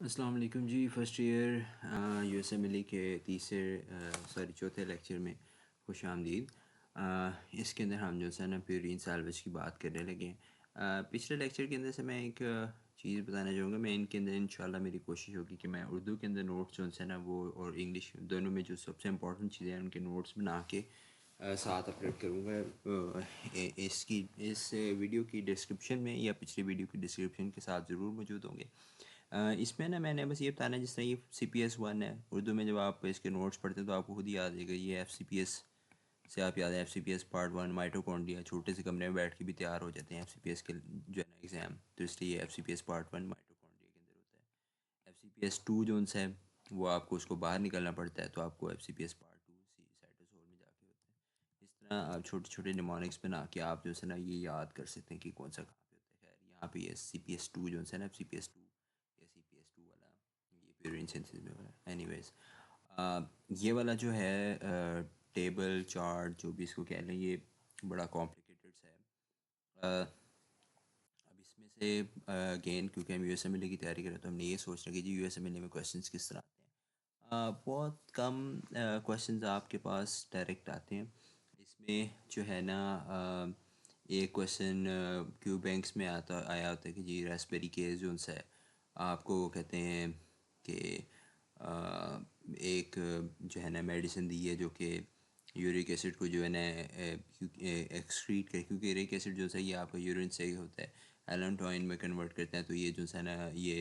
अस्सलाम वालेकुम जी। First year USMLE के चौथे लेक्चर में खुश आमदीद। इसके अंदर हम जो है ना प्यूरीन सैल्वेज की बात करने लगे हैं। पिछले लेक्चर के अंदर से मैं एक चीज़ बताना चाहूँगा। मैं इनके अंदर इंशाल्लाह मेरी कोशिश होगी कि मैं उर्दू के अंदर नोट्स जो है ना वो और इंग्लिश दोनों में जो सबसे इम्पोर्टेंट चीज़ें हैं उनके नोट्स बना के साथ अपलोड करूँगा। इसकी इस वीडियो की डिस्क्रिप्शन में या पिछली वीडियो की डिस्क्रिप्शन के साथ ज़रूर मौजूद होंगे। इसमें ना मैंने बस ये बताना है, जिस तरह ये CPS 1 है उर्दू में, जब आप इसके नोट्स पढ़ते हैं तो आपको खुद ही याद आएगा। ये FCPS से आप याद है, FCPS पार्ट 1 माइटोकॉन्ड्रिया, छोटे से कमरे में बैठ के भी तैयार हो जाते हैं FCPS के जो है ना एग्ज़ाम। तो इसलिए ये FCPS पार्ट 1 माइटोकॉन्ड्रिया के अंदर होता है। FCPS 2 जो है वो आपको उसको बाहर निकलना पड़ता है, तो आपको FCPS पार्ट 2 साइटोसोल में जाके होता है। इस तरह आप छोटे छोटे निमोनिक्स बना के आप जो है ना ये याद कर सकते हैं कि कौन सा कहाँ पे होता है। खैर यहाँ पे ये CPS 2 जो है ना FCPS 2 या CPS 2 वाला ये प्यूरिन सिंथेसिस में वाला। एनीवेज ये वाला जो है टेबल चार्ट जो भी इसको कह लें, ये बड़ा कॉम्प्लिकेटेड सा है। अब इसमें से अगेन क्योंकि हम यूएसएमएलए की तैयारी कर रहे हैं तो हमने ये सोचना कि जी यूएसएमएलए में क्वेश्चंस किस तरह आते हैं। बहुत कम क्वेश्चंस आपके पास डायरेक्ट आते हैं। इसमें जो है ना एक क्वेश्चन क्यू बैंक्स में आया होता है कि जी रास्पबेरी के जो है आपको कहते हैं कि एक जो है ना मेडिसिन दी है जो कि यूरिक एसिड को जो है ना एक्सक्रीट करे, क्योंकि यूरिक एसिड जो है ये आपका यूरिन से ही होता है, एलनटोइन में कन्वर्ट करते हैं, तो ये जो है ना ये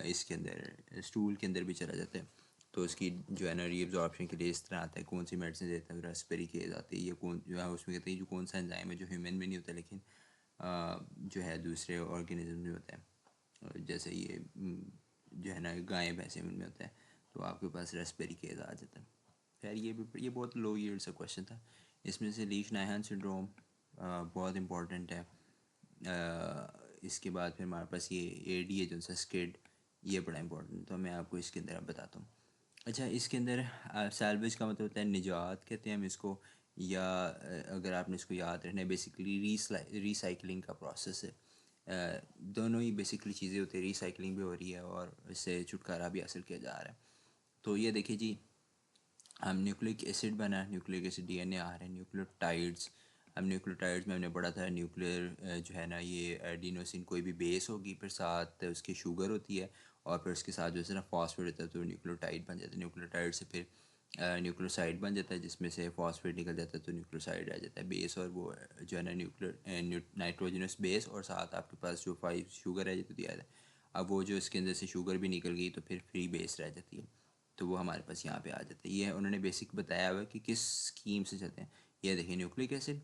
इसके अंदर स्टूल के अंदर भी चला जाता है। तो उसकी जो है ना रीअब्जॉर्प्शन के लिए इस तरह आता है। कौन सी मेडिसिन देता है, रास्पबेरी केज आती है। ये कौन जो है उसमें कहते हैं जो कौन सा एंजाइम है जो ह्यूमन में नहीं होता लेकिन जो है दूसरे ऑर्गेनिज्म में होता है, जैसे ये जो है ना गाय भैंसे में होता है। तो आपके पास रास्पबेरी केज आ जाता है। खैर ये बहुत लो यील्ड सा क्वेश्चन था। इसमें से लीच नायहान सिंड्रोम बहुत इम्पोर्टेंट है। इसके बाद फिर हमारे पास ये AD है जो सा स्किड, ये बड़ा इंपॉर्टेंट। तो मैं आपको इसके अंदर अब बताता हूँ। अच्छा, इसके अंदर सैल्वेज का मतलब होता है निजात कहते हैं हम इसको, या अगर आपने इसको याद रखना है बेसिकली रिसाइकलिंग का प्रोसेस है। दोनों ही बेसिकली चीज़ें होती है, रिसाइकलिंग भी हो रही है और इससे छुटकारा भी हासिल किया जा रहा है। तो ये देखिए जी, हम न्यूक्लिक एसिड बना, न्यूक्लिक एसिड DNA आ रहे हैं, न्यूक्लियोटाइड्स। हम न्यूक्लियोटाइड्स में हमने पढ़ा था न्यूक्लियर जो है ना ये एडिनोसिन कोई भी बेस होगी, फिर साथ उसकी शुगर होती है और फिर उसके साथ जो है ना फॉस्फेट होता है, तो न्यूक्लियोटाइड बन जाता है। न्यूक्लियोटाइड से फिर न्यूक्लियोसाइड बन जाता है, जिसमें से फॉस्फेट निकल जाता है तो न्यूक्लियोसाइड आ जाता है बेस। और वो जो है ना नाइट्रोजनस बेस, और साथ आपके पास जो 5 शुगर है जो दिया है। अब वो जो इसके अंदर से शुगर भी निकल गई तो फिर फ्री बेस रह जाती है, तो वो हमारे पास यहाँ पे आ जाता है। ये उन्होंने बेसिक बताया हुआ है कि किस स्कीम से चलते हैं। ये देखिए न्यूक्लिक एसिड,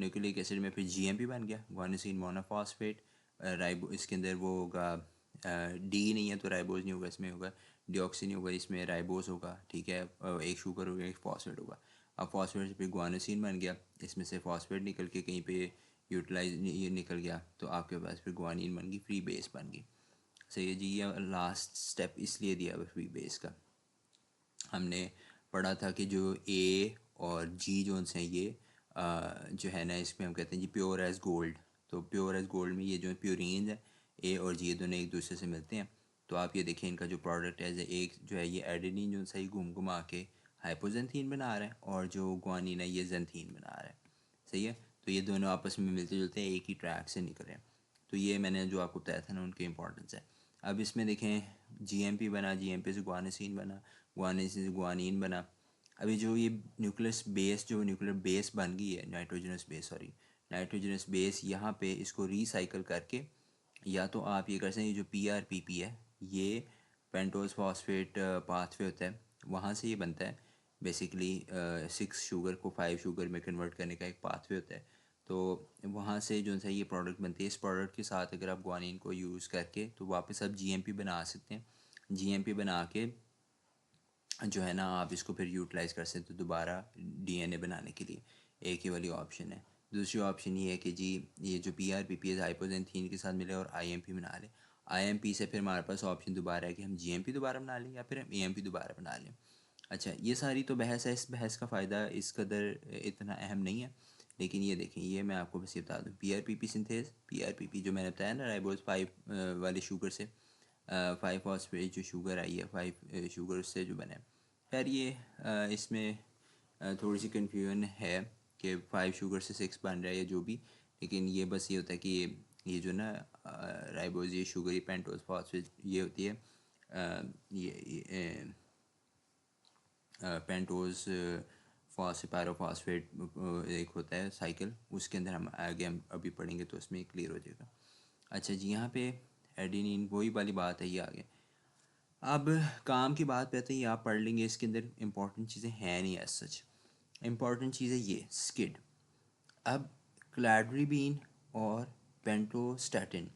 न्यूक्लिक एसिड में फिर GMP बन गया, गुआनिसिन मोनोफॉस्फेट। राइबो इसके अंदर वो होगा डी नहीं है तो राइबोज नहीं होगा, इसमें होगा डिऑक्सी नहीं होगा, इसमें राइबोज होगा। ठीक है, एक शुगर होगा एक फॉस्फेट होगा। अब फॉस्फेट से फिर गुआनिसिन बन गया, इसमें से फॉस्फेट निकल के कहीं पे यूटिलाइज ये निकल गया, तो आपके पास फिर गुआनिन बन गई, फ्री बेस बन गई। सही है जी। ये लास्ट स्टेप इसलिए दिया हुआ फ्री बेस का। हमने पढ़ा था कि जो A और G जोन्स हैं ये जो है ना इसमें हम कहते हैं जी प्योर एज गोल्ड। तो प्योर एज गोल्ड में ये जो प्योरीन है A और G दोनों एक दूसरे से मिलते हैं। तो आप ये देखें इनका जो प्रोडक्ट है, एक जो है ये एडेनिन जो सही घुमा के हाइपोजेंथीन बना रहा है, और जो ग्वानिन है ये जेंथीन बना रहा है। सही है, तो ये दोनों आपस में मिलते जुलते हैं, एक ही ट्रैक से निकल रहे हैं। तो ये मैंने जो आपको बताया था ना उनकी इंपॉर्टेंस है। अब इसमें देखें GMP बना, GMP से गुआनिसिन बना, गुआनिसिन से गुआनिन बना। अभी जो ये न्यूक्लियर बेस बन गई है, नाइट्रोजनस बेस, यहाँ पे इसको रिसाइकल करके या तो आप ये कर सकते हैं, ये जो PRPP है ये पेंटोज फॉस्फेट पाथवे होता है, वहाँ से ये बनता है। बेसिकली 6 शुगर को 5 शुगर में कन्वर्ट करने का एक पाथवे होता है, तो वहाँ से जो है ये प्रोडक्ट बनती है। इस प्रोडक्ट के साथ अगर आप ग्वानिन को यूज़ करके तो वापस आप GMP बना सकते हैं। GMP बना के जो है ना आप इसको फिर यूटिलाइज़ कर सकते हो दोबारा DNA बनाने के लिए। एक ही वाली ऑप्शन है। दूसरी ऑप्शन ये है कि जी ये जो PRPP है हाइपोजेंथीन के साथ मिले और IMP बना लें। IMP से फिर हमारे पास ऑप्शन दोबारा है कि हम GMP दोबारा बना लें या फिर हम AMP दोबारा बना लें। अच्छा, ये सारी तो बहस है, इस बहस का फ़ायदा इस कदर इतना अहम नहीं है। लेकिन ये देखें, ये मैं आपको बस ये बता दूँ, PRPP सिंथेस, PRPP जो मैंने बताया ना राइबोज 5 वाले शुगर से फाइव फॉस्फेट जो शुगर आई है, फाइव शुगर उससे जो बना है। खैर ये इसमें थोड़ी सी कन्फ्यूजन है कि फाइव शुगर से सिक्स बन रहा है या जो भी, लेकिन ये बस ये होता है कि ये जो ना राइबोज, ये शुगर, ये पेंटोज फॉस्फेट ये होती है ये पेंटोज फॉस्फेट एक होता है साइकिल, उसके अंदर हम आगे हम अभी पढ़ेंगे तो उसमें क्लियर हो जाएगा। अच्छा जी, यहाँ पे एडिनिन वही वाली बात है, ये आगे अब काम की बात पे आते हैं, ये आप पढ़ लेंगे, इसके अंदर इंपॉर्टेंट चीज़ें हैं नहीं एज सच। इंपॉर्टेंट चीज़ है ये स्किड। अब क्लैड्रिबीन और पेंटोस्टैटिन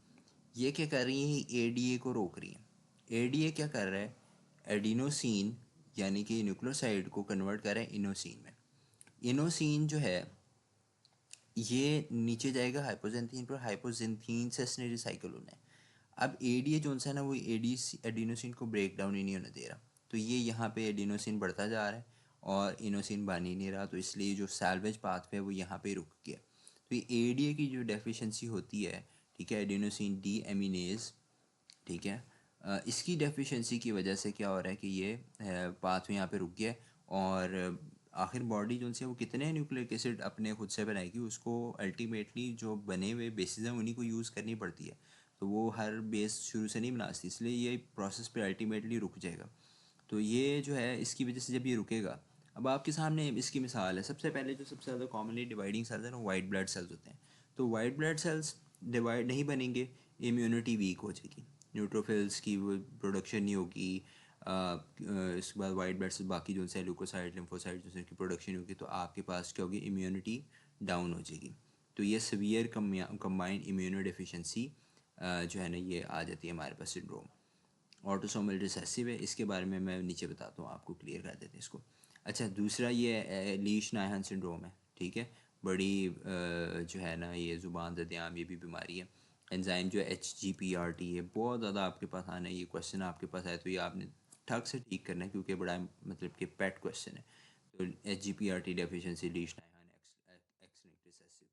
ये क्या कर रही हैं, एडीए को रोक रही हैं। एडीए क्या कर रहा है, एडिनोसिन यानी कि न्यूक्लियोसाइड को कन्वर्ट कर रहा है इनोसिन में। इनोसिन जो है ये नीचे जाएगा हाइपोजेंथीन पर, हाइपोजेंथीन से इसने रिसाइकल होना है। अब एडीए जो सा है ना, वो एडिनोसिन को ब्रेक डाउन ही नहीं होने दे रहा, तो ये यहाँ पे एडिनोसिन बढ़ता जा रहा है और इनोसिन बन ही नहीं रहा, तो इसलिए जो सैल्वेज पाथवे है वो यहाँ पे रुक गया। तो ये एडीए की जो डेफिशिएंसी होती है, ठीक है, एडिनोसिन डी एमिनेज, ठीक है, इसकी डेफिशिएंसी की वजह से क्या हो रहा है कि ये पाथवे यहाँ पे रुक गया, और आखिर बॉडी जो है वो कितने न्यूक्लिक एसिड अपने खुद से बनाएगी, उसको अल्टीमेटली जो बने हुए बेसिस हैं उन्हीं को यूज़ करनी पड़ती है, तो वो हर बेस शुरू से नहीं बना सकती, इसलिए ये प्रोसेस पे अल्टीमेटली रुक जाएगा। तो ये जो है इसकी वजह से जब ये रुकेगा, अब आपके सामने इसकी मिसाल है, सबसे पहले जो सबसे ज़्यादा कॉमनली डिवाइडिंग सेल्स हैं ना, वाइट ब्लड सेल्स होते हैं। तो वाइट ब्लड सेल्स डिवाइड नहीं बनेंगे, इम्यूनिटी वीक हो जाएगी, न्यूट्रोफिल्स की वो प्रोडक्शन नहीं होगी, इसके बाद वाइट ब्लड सेल्स बाकी जो है ल्यूकोसाइड लिम्फोसाइड जो की प्रोडक्शन होगी, तो आपके पास क्या होगी, इम्यूनिटी डाउन हो जाएगी। तो ये सीवियर कंबाइंड इम्यूनो डेफिशिएंसी जो है ना ये आ जाती है हमारे पास सिंड्रोम। ऑटोसोमल रिसेसिव है, इसके बारे में मैं नीचे बताता हूँ आपको, क्लियर कर देते हैं इसको। अच्छा, दूसरा ये लीश नायहन सिंड्रोम है, ठीक है, बड़ी जो है ना ये ज़ुबान दद्याम ये भी बीमारी है। एंजाइम जो है HGPRT है, बहुत ज़्यादा आपके पास आना है, ये क्वेश्चन आपके पास आए तो ये आपने ठग से ठीक करना है, क्योंकि बड़ा मतलब कि पेट क्वेश्चन है। तो HGPRT deficiency Lesch Nyhan X linked recessive,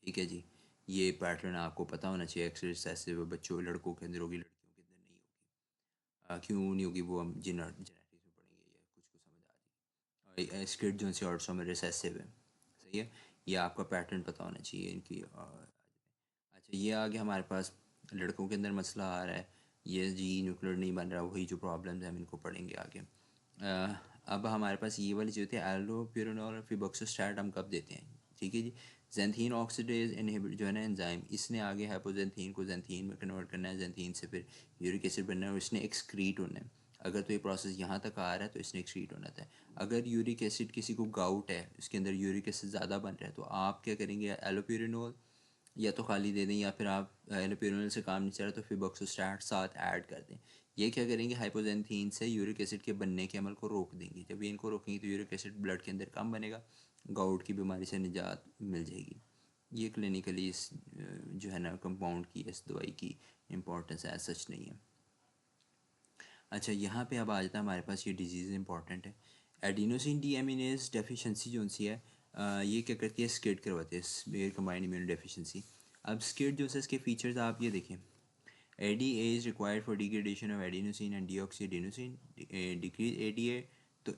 ठीक है जी। ये पैटर्न आपको पता होना चाहिए, एक्स रिसेसिव बच्चों लड़कों के अंदर होगी, लड़कियों के अंदर नहीं होगी। क्यों नहीं होगी वो हम जेनेटिक्स में पढ़ेंगे, ये कुछ को समझ आ जाएगी। और स्किड जो है ऑटोसोमल रिसेसिव है, सही है, ये आपका पैटर्न पता होना चाहिए इनकी। अच्छा, ये आ गया हमारे पास, लड़कों के अंदर मसला आ रहा है, ये जी न्यूक्लियर नहीं बन रहा, वही जो प्रॉब्लम्स हैं हम इनको पढ़ेंगे आगे। अब हमारे पास ये वाली जो होती है एल्लोप्यूरिनोल और फिबोक्सोस्टैट हम कब देते हैं, ठीक है जी। जेंथीन ऑक्सीडेज इनहिबिट जो है ना एंजाइम, इसने आगे हाइपोजेंथीन को जेंथीन में कन्वर्ट करना है, जेंथीन से फिर यूरिक एसिड बनना है और इसने एक्सक्रीट होना है। अगर तो ये प्रोसेस यहाँ तक आ रहा है तो इसने एक्सक्रीट होना था। अगर यूरिक एसिड किसी को गाउट है, इसके अंदर यूरिक एसिड ज़्यादा बन रहा है, तो आप क्या करेंगे, एलोप्यूरिनोल या तो खाली दे दें, या फिर आप एलोप्यूरिनोल से काम नहीं चल रहा तो फिबोक्सोस्टैट साथ ऐड कर दें। ये क्या करेंगे, हाइपोजेंथीन से यूरिक एसिड के बनने के अमल को रोक देंगे। जब ये इनको रोकेंगे तो यूरिक एसिड ब्लड के अंदर कम बनेगा, गाउट की बीमारी से निजात मिल जाएगी। ये क्लिनिकली इस जो है ना कंपाउंड की, इस दवाई की इंपॉर्टेंस एज सच नहीं है। अच्छा, यहाँ पे अब आ जाता है हमारे पास ये डिजीज़ इंपॉर्टेंट है। एडिनोसिन डीएमिनेज डेफिशिएंसी जो सी है, ये क्या करती है, स्किड करवाती है, स्पेयर कंबाइंड इम्यूनो डेफिशिएंसी। अब स्किड जो है इसके फीचर्स आप ये देखें, ADA is required for degradation of adenosine and deoxyadenosine, decrease ADA तो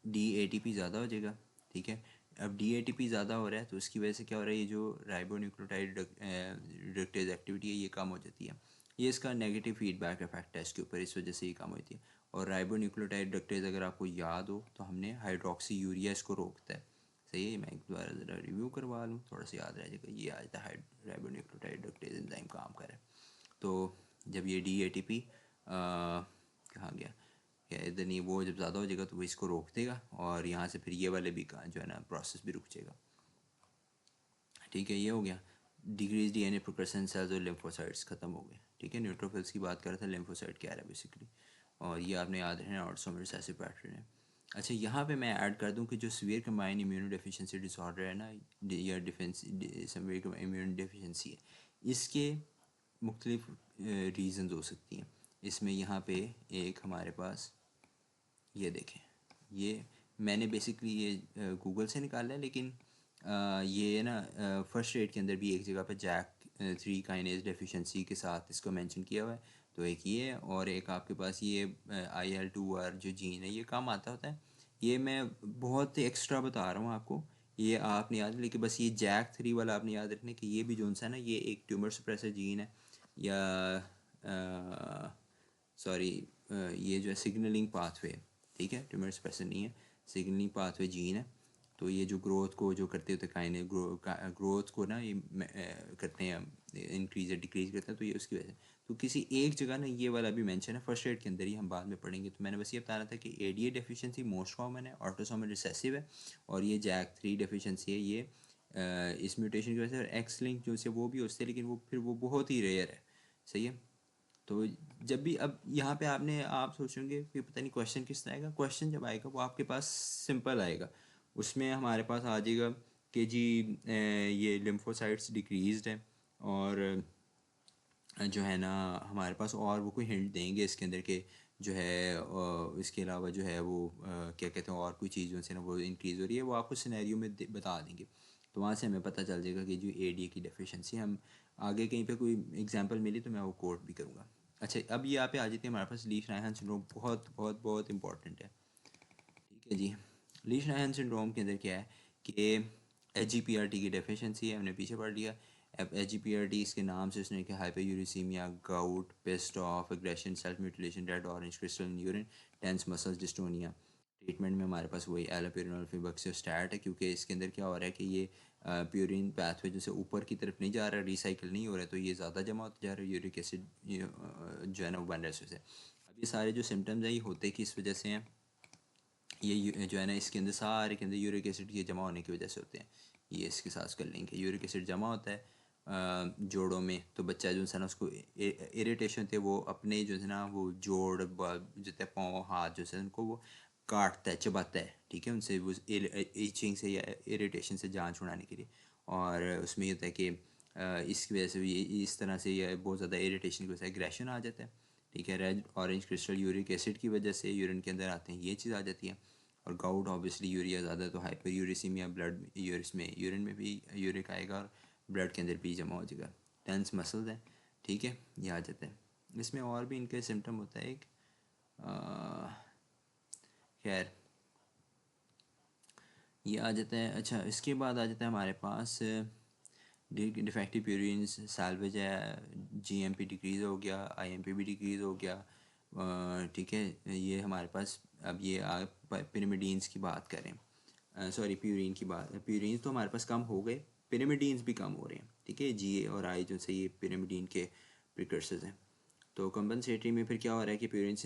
DATP ज़्यादा हो जाएगा, ठीक है। अब DATP ज़्यादा हो रहा है तो उसकी वजह से क्या हो रहा है, ये जो राइबोन्यूक्लियोटाइड रिडक्टेज एक्टिविटी है ये कम हो जाती है। ये इसका नेगेटिव फीडबैक इफेक्ट है इसके ऊपर, इस वजह से ये कम होती है। और राइबोन्यूक्लियोटाइड रिडक्टेज अगर आपको याद हो तो हमने हाइड्रोक्सी यूरिया इसको रोकता है, सही है। मैं एक दोबारा ज़रा रिव्यू करवा लूँ, थोड़ा सा याद रह जाएगा। ये आज था राइबोन्यूक्लियोटाइड रिडक्टेज एंजाइम काम करे, तो जब ये DATP कहाँ गया, क्या इधर नहीं, वो जब ज़्यादा हो जाएगा तो वो इसको रोक देगा, और यहाँ से फिर ये वाले भी का जो है ना प्रोसेस भी रुक जाएगा, ठीक है। ये हो गया। डिक्रीज DNA प्रोक्रेशन सेल्स और लिम्फोसाइट्स ख़त्म हो गए, ठीक है। न्यूट्रोफिल्स की बात कर रहा था, लिम्फोसाइट क्या है बेसिकली, और ये आपने याद रखना ऑटोसोमल रिसेसिव पैटर्न है। अच्छा, यहाँ पे मैं ऐड कर दूँ कि जो severe combined immuno deficiency disorder है ना, या डिफेंस सीवियर इम्यूनो डेफिशिएंसी है, इसके मुख्तलिफ रीज़न्स हो सकती हैं। इसमें यहाँ पे एक हमारे पास ये देखें, ये मैंने बेसिकली ये गूगल से निकाला है, लेकिन ये ना फर्स्ट एड के अंदर भी एक जगह पे JAK3 काइनेज डेफिशिएंसी के साथ इसको मेंशन किया हुआ है। तो एक ये है, और एक आपके पास ये IL-2R जो जीन है ये कम आता होता है। ये मैं बहुत एक्स्ट्रा बता रहा हूँ आपको, ये आपने याद, लेकिन बस ये JAK3 वाला आपने याद रखना कि ये भी जो सा ना ये एक ट्यूमर सप्रेसर जीन है, या सॉरी ये जो है सिग्नलिंग पाथवे, ठीक है, ट्यूमर सप्रेसर नहीं है, सिग्नलिंग पाथवे जीन है। तो ये जो ग्रोथ को जो करते होते काइने ग्रोथ को ना ये करते हैं इंक्रीज या डिक्रीज करते हैं, तो ये उसकी वजह से। तो किसी एक जगह ना ये वाला भी मेंशन है फर्स्ट एड के अंदर ही, हम बाद में पढ़ेंगे। तो मैंने बस ये बताना था कि ADA डेफिशिएंसी मोस्ट कॉमन है, ऑटोसोमल रिसेसिव है, और ये JAK3 डेफिशिएंसी है, ये इस म्यूटेशन की वजह से एक्स लिंक जो से वो भी होते हैं, लेकिन वो फिर वो बहुत ही रेयर है। सही है। तो जब भी अब यहाँ पे आप सोचेंगे कि पता नहीं क्वेश्चन किस तरह आएगा, क्वेश्चन जब आएगा वो आपके पास सिंपल आएगा। उसमें हमारे पास आ जाएगा कि जी ये लिम्फोसाइट्स डिक्रीज्ड हैं, और जो है ना हमारे पास और वो कोई हिंट देंगे इसके अंदर के जो है इसके अलावा जो है वो क्या कहते हैं और कोई चीज़ से ना वो इंक्रीज़ हो रही है, वो आपको सिनेरियो में बता देंगे। तो वहाँ से हमें पता चल जाएगा कि जो ADA की डेफिशिएंसी, हम आगे कहीं पे कोई एग्जांपल मिली तो मैं वो कोट भी करूँगा। अच्छा, अब यहाँ पे आ जाती है हमारे पास ली शनायहान सिंड्रोम, बहुत बहुत बहुत इंपॉर्टेंट है। ठीक है जी। ली शनायहान सिंड्रोम के अंदर क्या है कि HGPRT की डेफिशिएंसी है, हमने पीछे पढ़ लिया। अब HGPRT इसके नाम से उसने कि हाइपरयूरिसीमिया, गाउट, पिस्ट of, aggression, self mutilation, red orange crystal in urine, tense muscles dystonia. Treatment में हमारे पास वही एलोपेरिनोल फिबक्सिस्टैट है, क्योंकि इसके अंदर क्या हो रहा है कि ये प्यूरिन पाथवे जैसे ऊपर की तरफ नहीं जा रहा, रिसाइकिल नहीं हो रहा है, तो ये ज़्यादा जमा होता जा रहा है, यूरिक एसिड जो है ना वो बन रहा है इससे। अब ये सारे जो सिम्टम्स हैं ये होते किस वजह से हैं, ये जो है ना इसके अंदर सारे के अंदर यूरिक एसिड के जमा होने की वजह से होते हैं। ये इसके साथ कर लेंगे, यूरिक एसिड जमा होता है जोड़ों में, तो बच्चा जो है ना उसको इरिटेशन होती है, वो अपने जो है ना वो जोड़ जो है पाँव हाथ जो है उनको वो काटता है, चबाता है, ठीक है, उनसे वो इचिंग से या इरिटेशन से जान छुड़ाने के लिए। और उसमें ये होता है कि इसकी वजह से ये इस तरह से ये बहुत ज़्यादा इरिटेशन की वजह से एग्रेशन आ जाता है। ठीक है, red orange crystal uric acid की वजह से यूरिन के अंदर आते हैं, ये चीज़ आ जाती है। और गाउट ऑब्वियसली यूरिया ज़्यादा, तो हाइपर यूरिसीमिया, ब्लड यूरिन में भी यूरिक आएगा और ब्लड के अंदर भी जमा हो जाएगा। टेंस मसल्स हैं, ठीक है, ये आ जाता है। इसमें और भी इनके सिम्टम होता है एक, खैर ये आ जाता है। अच्छा, इसके बाद आ जाता है हमारे पास डिफेक्टिव प्यूरिन साल्वेज है, GMP डिक्रीज़ हो गया, IMP भी डिक्रीज़ हो गया। ठीक है, ये हमारे पास अब ये पिरामिडीन्स की बात करें, सॉरी प्यूरिन की बात, प्यूरिन तो हमारे पास कम हो गए, पिरामिडीन्स भी कम हो रहे हैं। ठीक है, GA और I जो से ये पिरामिडीन के प्रिकर्सर्स हैं। तो कंपनसेटरी में फिर क्या हो रहा है कि प्यूरिन